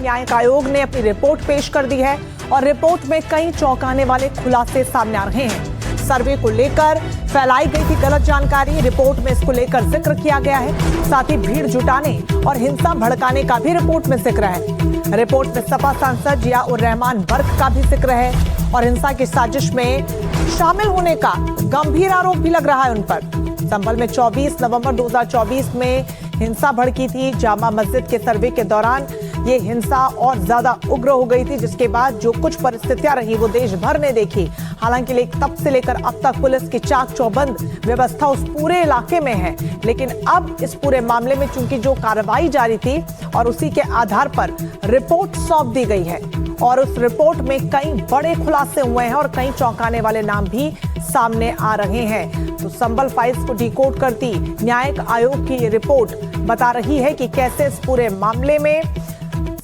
न्यायिक आयोग ने अपनी रिपोर्ट पेश कर दी है और रिपोर्ट में कई चौंकाने वाले खुलासे सामने आ रहे हैं। सर्वे को लेकर फैलाई गई थी गलत जानकारी, रिपोर्ट में इसको लेकर जिक्र किया गया है। साथ ही भीड़ जुटाने और हिंसा भड़काने का भी रिपोर्ट में जिक्र है। रिपोर्ट में सपा सांसद जिया उर रहमान बर्क का भी जिक्र है और हिंसा की साजिश में शामिल होने का गंभीर आरोप भी लग रहा है उन पर। संभल में 24 नवंबर 2024 में हिंसा भड़की थी। जामा मस्जिद के सर्वे के दौरान ये हिंसा और ज्यादा उग्र हो गई थी, जिसके बाद जो कुछ परिस्थितियां रही वो देश भर ने देखी। हालांकि तब से लेकर अब तक पुलिस की चाक चौबंद व्यवस्था उस पूरे इलाके में है, लेकिन अब इस पूरे मामले में चूंकि जो कार्रवाई जारी थी और उसी के आधार पर रिपोर्ट सौंप दी गई है और उस रिपोर्ट में कई बड़े खुलासे हुए हैं और कई चौंकाने वाले नाम भी सामने आ रहे हैं। तो संभल फाइल्स को डिकोड करती न्यायिक आयोग की ये रिपोर्ट बता रही है कि कैसे इस पूरे मामले में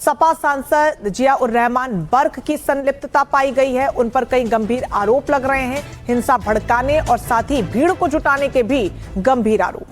सपा सांसद जिया उर रहमान बर्क की संलिप्तता पाई गई है। उन पर कई गंभीर आरोप लग रहे हैं, हिंसा भड़काने और साथ ही भीड़ को जुटाने के भी गंभीर आरोप।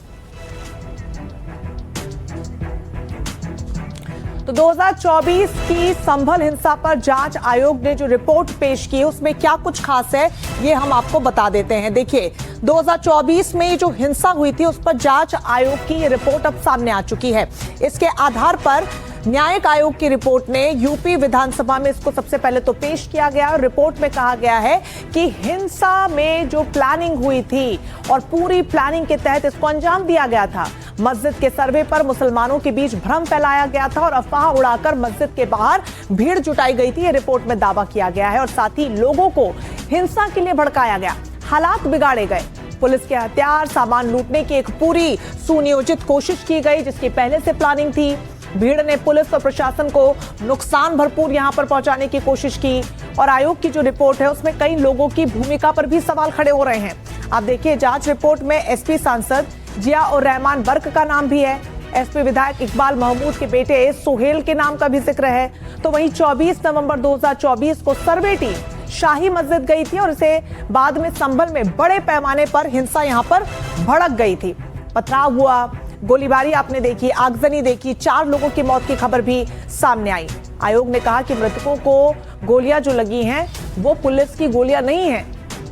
तो 2024 की संभल हिंसा पर जांच आयोग ने जो रिपोर्ट पेश की उसमें क्या कुछ खास है ये हम आपको बता देते हैं। देखिए 2024 में जो हिंसा हुई थी उस पर जांच आयोग की रिपोर्ट अब सामने आ चुकी है। इसके आधार पर न्यायिक आयोग की रिपोर्ट ने यूपी विधानसभा में इसको सबसे पहले तो पेश किया गया और रिपोर्ट में कहा गया है कि हिंसा में जो प्लानिंग हुई थी और पूरी प्लानिंग के तहत इसको अंजाम दिया गया था। मस्जिद के सर्वे पर मुसलमानों के बीच भ्रम फैलाया गया था और अफवाह उड़ाकर मस्जिद के बाहर भीड़ जुटाई गई थी, ये रिपोर्ट में दावा किया गया है। और साथ ही लोगों को हिंसा के लिए भड़काया गया, हालात बिगाड़े गए, पुलिस के हथियार सामान लूटने की एक पूरी सुनियोजित कोशिश की गई जिसकी पहले से प्लानिंग थी। भीड़ ने पुलिस और प्रशासन को नुकसान भरपूर यहां पर पहुंचाने की कोशिश की और आयोग की जो रिपोर्ट है उसमें कई लोगों की भूमिका पर भी सवाल खड़े हो रहे हैं। आप देखिए जांच रिपोर्ट में एसपी सांसद जिया उर रहमान बर्क का नाम भी है, एसपी विधायक इकबाल महमूद के बेटे सुहेल के नाम का भी जिक्र है। तो वहीं 24 नवंबर 2024 को सर्वे टीम शाही मस्जिद गई थी और इसे बाद में संभल में बड़े पैमाने पर हिंसा यहां पर भड़क गई थी। पथराव हुआ, गोलीबारी आपने देखी, आगजनी देखी, 4 लोगों की मौत की खबर भी सामने आई। आयोग ने कहा कि मृतकों को गोलियां जो लगी हैं वो पुलिस की गोलियां नहीं हैं।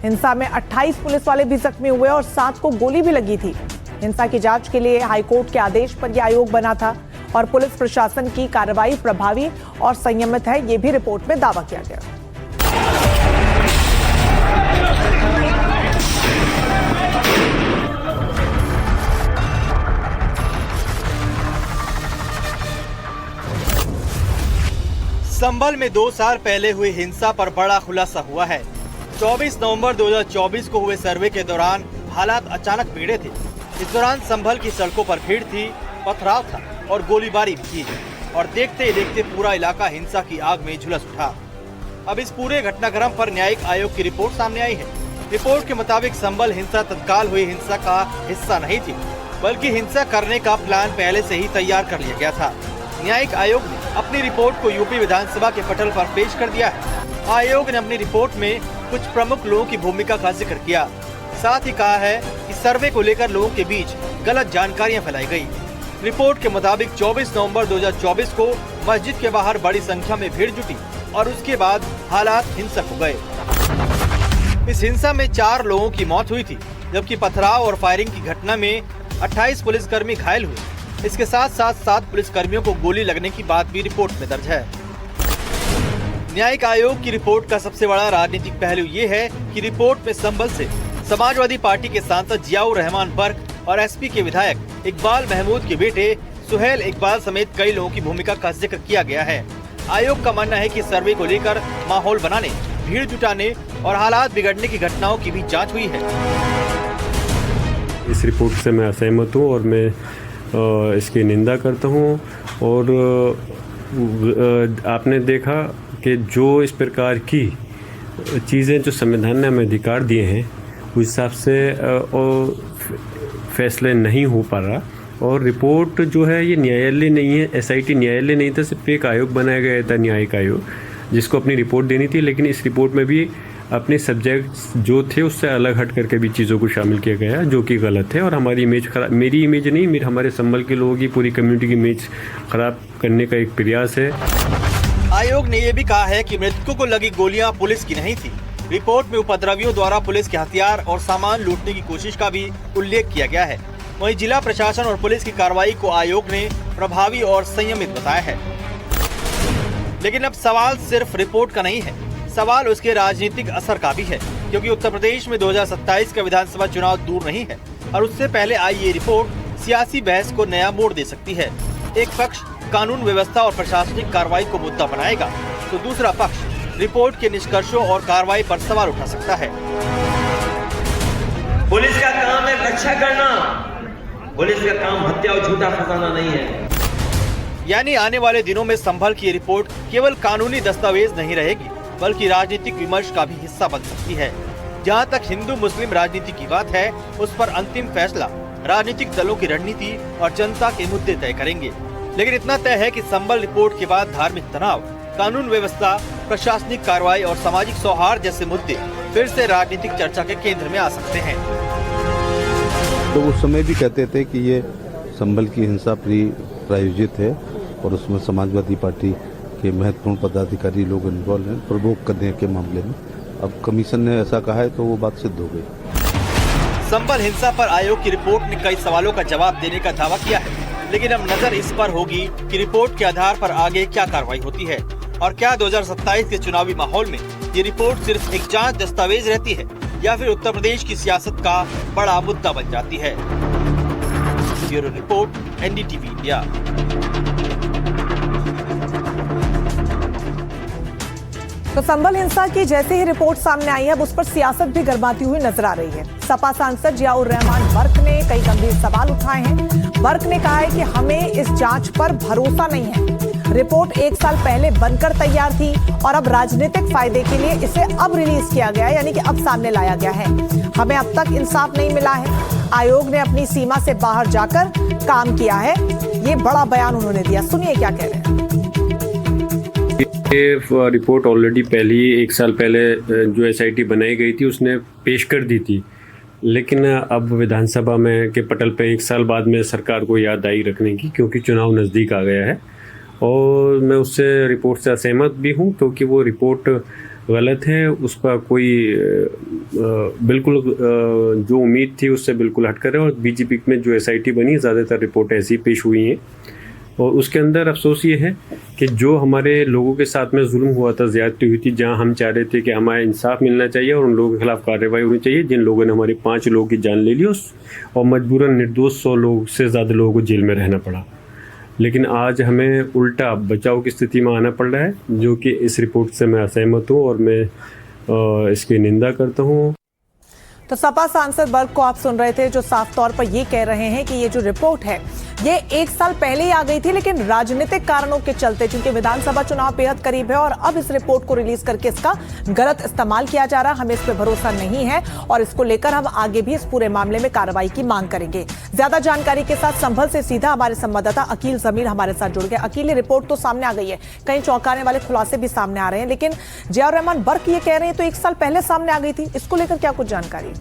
हिंसा में 28 पुलिस वाले भी जख्मी हुए और 7 को गोली भी लगी थी। हिंसा की जांच के लिए हाईकोर्ट के आदेश पर यह आयोग बना था और पुलिस प्रशासन की कार्रवाई प्रभावी और संयमित है, ये भी रिपोर्ट में दावा किया गया। संभल में 2 साल पहले हुई हिंसा पर बड़ा खुलासा हुआ है। 24 नवंबर 2024 को हुए सर्वे के दौरान हालात अचानक बिगड़े थे। इस दौरान संभल की सड़कों पर भीड़ थी, पथराव था और गोलीबारी भी की और देखते ही देखते पूरा इलाका हिंसा की आग में झुलस उठा। अब इस पूरे घटनाक्रम पर न्यायिक आयोग की रिपोर्ट सामने आई है। रिपोर्ट के मुताबिक संभल हिंसा तत्काल हुई हिंसा का हिस्सा नहीं थी, बल्कि हिंसा करने का प्लान पहले से ही तैयार कर लिया गया था। न्यायिक आयोग ने अपनी रिपोर्ट को यूपी विधानसभा के पटल पर पेश कर दिया है। आयोग ने अपनी रिपोर्ट में कुछ प्रमुख लोगों की भूमिका का जिक्र किया, साथ ही कहा है कि सर्वे को लेकर लोगों के बीच गलत जानकारियां फैलाई गई। रिपोर्ट के मुताबिक 24 नवंबर 2024 को मस्जिद के बाहर बड़ी संख्या में भीड़ जुटी और उसके बाद हालात हिंसक हो गए। इस हिंसा में 4 लोगों की मौत हुई थी, जबकि पथराव और फायरिंग की घटना में 28 पुलिसकर्मी घायल हुए। इसके साथ साथ 7 पुलिसकर्मियों को गोली लगने की बात भी रिपोर्ट में दर्ज है। न्यायिक आयोग की रिपोर्ट का सबसे बड़ा राजनीतिक पहलू ये है कि रिपोर्ट में संभल से समाजवादी पार्टी के सांसद जिया उर रहमान बर्क और एसपी के विधायक इकबाल महमूद के बेटे सुहेल इकबाल समेत कई लोगों की भूमिका का जिक्र किया गया है। आयोग का मानना है कि सर्वे को लेकर माहौल बनाने, भीड़ जुटाने और हालात बिगड़ने की घटनाओं की भी जाँच हुई है। इस रिपोर्ट से मैं असहमत हूँ और मैं इसकी निंदा करता हूँ और आपने देखा कि जो इस प्रकार की चीज़ें जो संविधान ने हमें अधिकार दिए हैं उस हिसाब से फैसले नहीं हो पा रहा और रिपोर्ट जो है ये न्यायालय नहीं है, एसआईटी न्यायालय नहीं था, सिर्फ एक आयोग बनाया गया था न्यायिक आयोग जिसको अपनी रिपोर्ट देनी थी। लेकिन इस रिपोर्ट में भी अपने सब्जेक्ट्स जो थे उससे अलग हट करके भी चीज़ों को शामिल किया गया है, जो कि गलत है और हमारी इमेज खराब, मेरी इमेज नहीं, मेरे हमारे संभल के लोगों की पूरी कम्युनिटी की इमेज खराब करने का एक प्रयास है। आयोग ने यह भी कहा है कि मृतकों को लगी गोलियां पुलिस की नहीं थी। रिपोर्ट में उपद्रवियों द्वारा पुलिस के हथियार और सामान लूटने की कोशिश का भी उल्लेख किया गया है। वहीं जिला प्रशासन और पुलिस की कार्रवाई को आयोग ने प्रभावी और संयमित बताया है। लेकिन अब सवाल सिर्फ रिपोर्ट का नहीं है, सवाल उसके राजनीतिक असर का भी है, क्योंकि उत्तर प्रदेश में 2027 का विधानसभा चुनाव दूर नहीं है और उससे पहले आई ये रिपोर्ट सियासी बहस को नया मोड़ दे सकती है। एक पक्ष कानून व्यवस्था और प्रशासनिक कार्रवाई को मुद्दा बनाएगा, तो दूसरा पक्ष रिपोर्ट के निष्कर्षों और कार्रवाई पर सवाल उठा सकता है। पुलिस का काम है रक्षा करना, पुलिस का काम हत्या और झूठा फंसाना नहीं है। यानी आने वाले दिनों में संभल की रिपोर्ट केवल कानूनी दस्तावेज नहीं रहेगी, बल्कि राजनीतिक विमर्श का भी हिस्सा बन सकती है। जहां तक हिंदू मुस्लिम राजनीति की बात है, उस पर अंतिम फैसला राजनीतिक दलों की रणनीति और जनता के मुद्दे तय करेंगे। लेकिन इतना तय है कि संभल रिपोर्ट के बाद धार्मिक तनाव, कानून व्यवस्था, प्रशासनिक कार्रवाई और सामाजिक सौहार्द जैसे मुद्दे फिर से राजनीतिक चर्चा के केंद्र में आ सकते हैं। तो उस समय भी कहते थे कि ये संभल की हिंसा प्रायोजित है और उसमें समाजवादी पार्टी के महत्वपूर्ण पदाधिकारी लोग इन्वॉल्व हैं प्रवोक करने के मामले में। अब कमीशन ने ऐसा कहा है तो वो बात सिद्ध हो गई। संभल हिंसा पर आयोग की रिपोर्ट ने कई सवालों का जवाब देने का दावा किया है, लेकिन अब नजर इस पर होगी कि रिपोर्ट के आधार पर आगे क्या कार्रवाई होती है और क्या 2027 के चुनावी माहौल में ये रिपोर्ट सिर्फ एक जांच दस्तावेज रहती है या फिर उत्तर प्रदेश की सियासत का बड़ा मुद्दा बन जाती है। Bureau report, NDTV India. तो संभल हिंसा की जैसे ही रिपोर्ट सामने आई है, अब उस पर सियासत भी गरमाती हुई नजर आ रही है। सपा सांसद जियाउर रहमान वर्क ने कई गंभीर सवाल उठाए हैं। वर्क ने कहा है कि हमें इस जांच पर भरोसा नहीं है। रिपोर्ट 1 साल पहले बनकर तैयार थी और अब राजनीतिक फायदे के लिए इसे अब रिलीज किया गया है, यानी कि अब सामने लाया गया है। हमें अब तक इंसाफ नहीं मिला है। आयोग ने अपनी सीमा से बाहर जाकर काम किया है। ये बड़ा बयान उन्होंने दिया, सुनिए क्या कह रहे हैं। ये रिपोर्ट ऑलरेडी पहले ही 1 साल पहले जो SIT बनाई गई थी उसने पेश कर दी थी, लेकिन अब विधानसभा में के पटल पे 1 साल बाद में सरकार को याद आई रखने की, क्योंकि चुनाव नज़दीक आ गया है। और मैं उससे रिपोर्ट से असहमत भी हूँ, क्योंकि वो रिपोर्ट गलत है। उस पर कोई बिल्कुल जो उम्मीद थी उससे बिल्कुल हटकर है। और BJP में जो SIT बनी, ज़्यादातर रिपोर्ट ऐसी पेश हुई हैं और उसके अंदर अफसोस ये है कि जो हमारे लोगों के साथ में जुल्म हुआ था, ज़्यादती हुई थी, जहां हम चाह रहे थे कि हमारा इंसाफ मिलना चाहिए और उन लोगों के खिलाफ कार्रवाई होनी चाहिए जिन लोगों ने हमारे 5 लोगों की जान ले ली और मजबूरन निर्दोष 100 लोग से ज़्यादा लोगों को जेल में रहना पड़ा। लेकिन आज हमें उल्टा बचाव की स्थिति में आना पड़ रहा है, जो कि इस रिपोर्ट से मैं असहमत हूँ और मैं इसकी निंदा करता हूँ। तो सपा सांसद वर्ग को आप सुन रहे थे, जो साफ तौर पर ये कह रहे हैं कि ये जो रिपोर्ट है ये 1 साल पहले ही आ गई थी, लेकिन राजनीतिक कारणों के चलते, चूंकि विधानसभा चुनाव बेहद करीब है और अब इस रिपोर्ट को रिलीज करके इसका गलत इस्तेमाल किया जा रहा है। हमें इस पर भरोसा नहीं है और इसको लेकर हम आगे भी इस पूरे मामले में कार्रवाई की मांग करेंगे। ज्यादा जानकारी के साथ संभल से सीधा हमारे संवाददाता अकील जमीर हमारे साथ जुड़ गए। अकील, रिपोर्ट तो सामने आ गई है, कई चौंकाने वाले खुलासे भी सामने आ रहे हैं, लेकिन जियाउर रहमान वर्क ये कह रहे हैं तो 1 साल पहले सामने आ गई थी, इसको लेकर क्या कुछ जानकारी?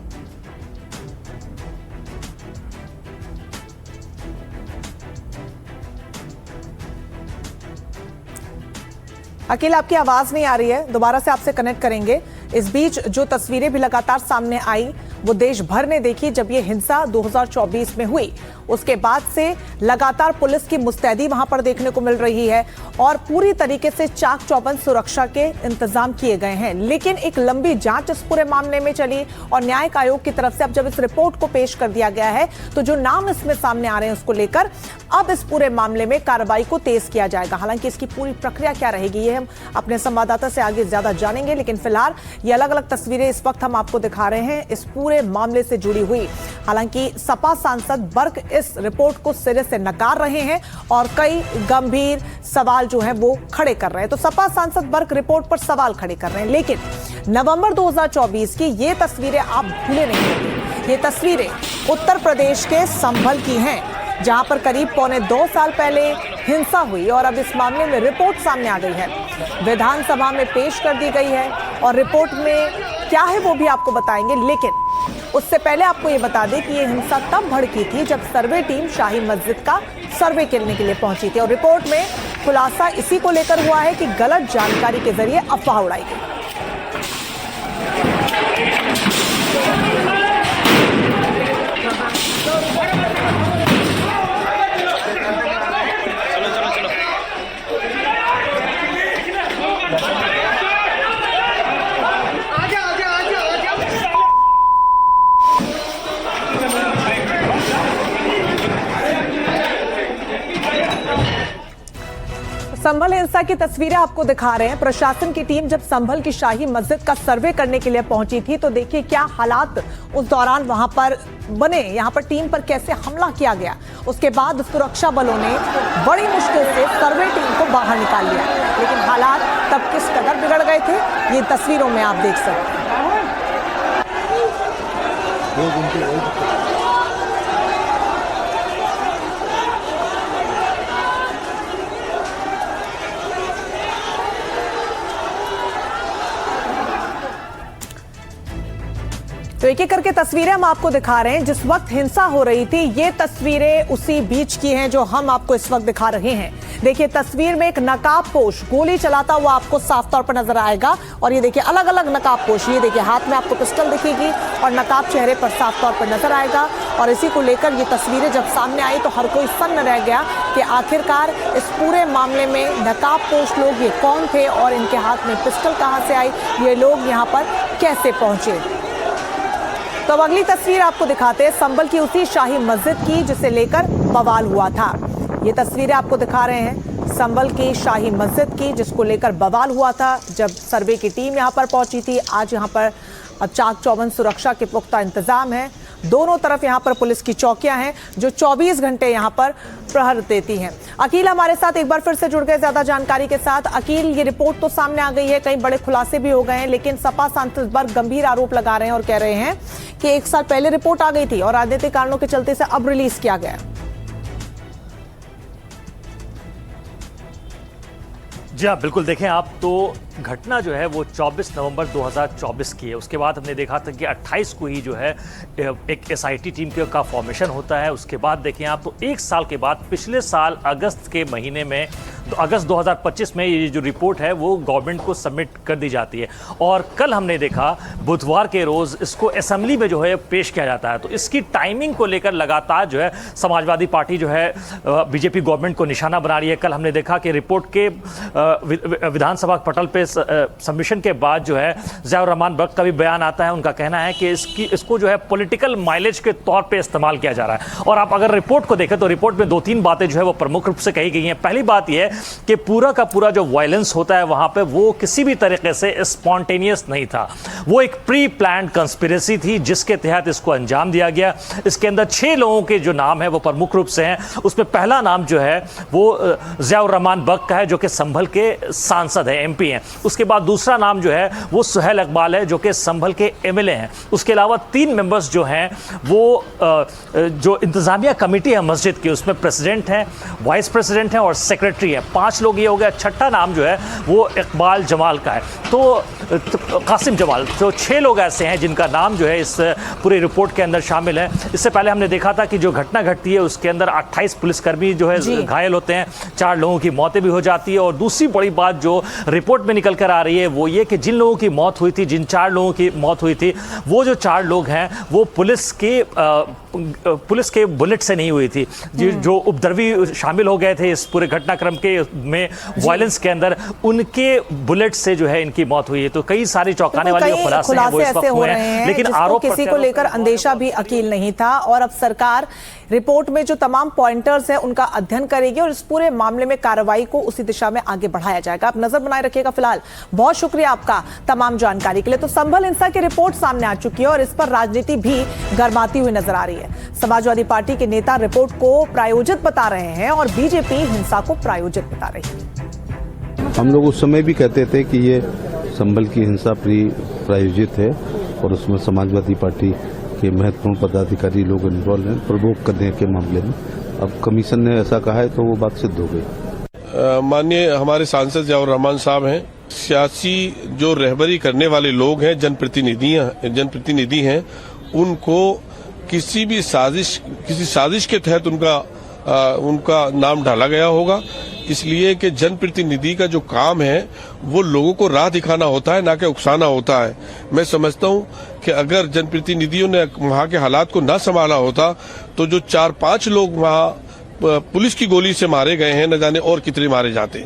अकेला आपकी आवाज नहीं आ रही है, दोबारा से आपसे कनेक्ट करेंगे। इस बीच जो तस्वीरें भी लगातार सामने आई वो देश भर ने देखी। जब ये हिंसा 2024 में हुई उसके बाद से लगातार पुलिस की मुस्तैदी वहां पर देखने को मिल रही है और पूरी तरीके से चाक चौबंद सुरक्षा के इंतजाम किए गए हैं। लेकिन एक लंबी जांच इस पूरे मामले में चली और न्यायिक आयोग की तरफ से अब जब इस रिपोर्ट को पेश कर दिया गया है तो जो नाम इसमें सामने आ रहे हैं उसको लेकर अब इस पूरे मामले में कार्रवाई को तेज किया जाएगा। हालांकि इसकी पूरी प्रक्रिया क्या रहेगी ये हम अपने संवाददाता से आगे ज्यादा जानेंगे, लेकिन फिलहाल ये अलग अलग तस्वीरें इस वक्त हम आपको दिखा रहे हैं इस पूरे मामले से जुड़ी हुई। हालांकि सपा सांसद वर्ग इस रिपोर्ट को सिरे से नकार रहे हैं और कई गंभीर सवाल जो है वो खड़े कर रहे हैं। तो सपा सांसद वर्ग रिपोर्ट पर सवाल खड़े कर रहे हैं, लेकिन नवंबर 2024 की ये तस्वीरें आप भूले नहीं होंगे। ये तस्वीरें उत्तर प्रदेश के संभल की हैं, जहां पर करीब 1.25 साल पहले हिंसा हुई और अब इस मामले में रिपोर्ट सामने आ गई है, विधानसभा में पेश कर दी गई है और रिपोर्ट में क्या है वो भी आपको बताएंगे, लेकिन उससे पहले आपको ये बता दें कि ये हिंसा तब भड़की थी जब सर्वे टीम शाही मस्जिद का सर्वे करने के लिए पहुंची थी और रिपोर्ट में खुलासा इसी को लेकर हुआ है कि गलत जानकारी के जरिए अफवाह उड़ाई गई। संभल हिंसा की तस्वीरें आपको दिखा रहे हैं। प्रशासन की टीम जब संभल की शाही मस्जिद का सर्वे करने के लिए पहुंची थी तो देखिए क्या हालात उस दौरान वहां पर बने, यहां पर टीम पर कैसे हमला किया गया। उसके बाद सुरक्षा बलों ने बड़ी मुश्किल से सर्वे टीम को बाहर निकाल लिया, लेकिन हालात तब किस कदर बिगड़ गए थे ये तस्वीरों में आप देख सकते हैं। तो एक एक करके तस्वीरें हम आपको दिखा रहे हैं। जिस वक्त हिंसा हो रही थी ये तस्वीरें उसी बीच की हैं जो हम आपको इस वक्त दिखा रहे हैं। देखिए तस्वीर में एक नकाबपोश गोली चलाता हुआ आपको साफ तौर पर नजर आएगा और ये देखिए अलग अलग नकाबपोश, ये देखिए हाथ में आपको पिस्टल दिखेगी और नकाब चेहरे पर साफ तौर पर नजर आएगा। और इसी को लेकर ये तस्वीरें जब सामने आई तो हर कोई सन्न रह गया कि आखिरकार इस पूरे मामले में नकाबपोश लोग ये कौन थे और इनके हाथ में पिस्टल कहां से आई, ये लोग यहाँ पर कैसे पहुंचे। तो अब अगली तस्वीर आपको दिखाते हैं संभल की उसी शाही मस्जिद की जिसे लेकर बवाल हुआ था। ये तस्वीरें आपको दिखा रहे हैं संभल की शाही मस्जिद की जिसको लेकर बवाल हुआ था जब सर्वे की टीम यहां पर पहुंची थी। आज यहां पर चाक चौबंद सुरक्षा के पुख्ता इंतजाम है। दोनों तरफ यहां पर पुलिस की चौकियां हैं जो 24 घंटे यहां पर प्रहर देती हैं। अकील हमारे साथ एक बार फिर से जुड़ गए ज्यादा जानकारी के साथ। अकील, ये रिपोर्ट तो सामने आ गई है, कई बड़े खुलासे भी हो गए हैं, लेकिन सपा सांसद इस बार गंभीर आरोप लगा रहे हैं और कह रहे हैं कि 1 साल पहले रिपोर्ट आ गई थी और राजनीतिक कारणों के चलते इसे अब रिलीज किया गया। जी हाँ, बिल्कुल। देखें आप, तो घटना जो है वो 24 नवंबर 2024 की है। उसके बाद हमने देखा था कि 28 को ही जो है एक एसआईटी टीम का फॉर्मेशन होता है। उसके बाद देखें आप, तो 1 साल के बाद पिछले साल अगस्त के महीने में, तो अगस्त 2025 में ये जो रिपोर्ट है वो गवर्नमेंट को सबमिट कर दी जाती है और कल हमने देखा बुधवार के रोज़ इसको असेंबली में जो है पेश किया जाता है। तो इसकी टाइमिंग को लेकर लगातार जो है समाजवादी पार्टी जो है बीजेपी गवर्नमेंट को निशाना बना रही है। कल हमने देखा कि रिपोर्ट के विधानसभा पटल पे सबमिशन के बाद जो है ज़ियाउर रहमान बख्श का भी बयान आता है। उनका कहना है कि इसको जो है पॉलिटिकल माइलेज के तौर पे इस्तेमाल किया जा रहा है। और आप अगर रिपोर्ट को देखें तो रिपोर्ट में 2-3 बातें जो है वो प्रमुख रूप से कही गई हैं। पहली बात यह है कि पूरा का पूरा जो वायलेंस होता है वहां पे वो किसी भी तरीके से स्पॉन्टेनियस नहीं था, वो एक प्री प्लान्ड कंस्पिरेसी थी जिसके तहत इसको अंजाम दिया गया। इसके अंदर 6 लोगों के जो नाम है वो प्रमुख रूप से हैं। उसमें पहला नाम जो है वो ज़ियाउर रहमान बख्श का है जो कि संभल के सांसद है, एमपी हैं। उसके बाद दूसरा नाम जो है वो सुहेल इकबाल है जो कि संभल के एमएलए हैं। उसके अलावा 3 मेंबर्स जो हैं वो जो इंतजामिया कमेटी है मस्जिद की उसमें प्रेसिडेंट हैं, वाइस प्रेसिडेंट हैं और सेक्रेटरी है। 5 लोग ये हो गया। छठा नाम जो है वो इकबाल जमाल का है, तो कासिम जमाल। तो 6 लोग ऐसे हैं जिनका नाम जो है इस पूरी रिपोर्ट के अंदर शामिल है। इससे पहले हमने देखा था कि जो घटना घटती है उसके अंदर 28 पुलिसकर्मी जो है घायल होते हैं, 4 लोगों की मौतें भी हो जाती है। और दूसरी बड़ी बात जो रिपोर्ट में निकल कर आ रही है वो ये कि जिन लोगों की मौत हुई थी, जिन 4 लोगों की मौत हुई थी, वो जो 4 लोग हैं वो पुलिस के बुलेट से नहीं हुई थी। जो उपद्रवी शामिल हो गए थे इस पूरे घटनाक्रम के में वायलेंस के अंदर, उनके बुलेट से जो है इनकी मौत हुई है। तो कई सारी चौंकाने वाली खुलासे हैं वो इस वक्त हुए हैं, लेकिन आरोप किसी को लेकर अंदेशा भी अकील नहीं था। और अब सरकार रिपोर्ट में जो तमाम पॉइंटर्स हैं उनका अध्ययन करेगी और इस पूरे मामले में कार्रवाई को उसी दिशा में आगे बढ़ाया जाएगा। आप नजर बनाए रखिएगा। फिलहाल बहुत शुक्रिया आपका तमाम जानकारी के लिए। तो संभल हिंसा की रिपोर्ट सामने आ चुकी है और इस पर राजनीति भी गर्माती हुई नजर आ रही है। समाजवादी पार्टी के नेता रिपोर्ट को प्रायोजित बता रहे हैं और बीजेपी हिंसा को प्रायोजित बता रही है। हम लोग उस समय भी कहते थे कि ये संभल की हिंसा प्रायोजित है और उसमें समाजवादी पार्टी के महत्वपूर्ण पदाधिकारी लोग इन्वॉल्व हैं प्रवोक करने के मामले में। अब कमीशन ने ऐसा कहा है तो वो बात सिद्ध हो गई। माननीय हमारे सांसद ज़ियाउर रहमान साहब हैं सियासी जो रहबरी करने वाले लोग हैं, जनप्रतिनिधि हैं, उनको किसी साजिश के तहत उनका नाम डाला गया होगा। इसलिए कि जनप्रतिनिधि का जो काम है वो लोगों को राह दिखाना होता है, ना कि उकसाना होता है। मैं समझता हूं कि अगर जनप्रतिनिधियों ने वहां के हालात को न संभाला होता तो जो 4-5 लोग वहां पुलिस की गोली से मारे गए हैं, न जाने और कितने मारे जाते।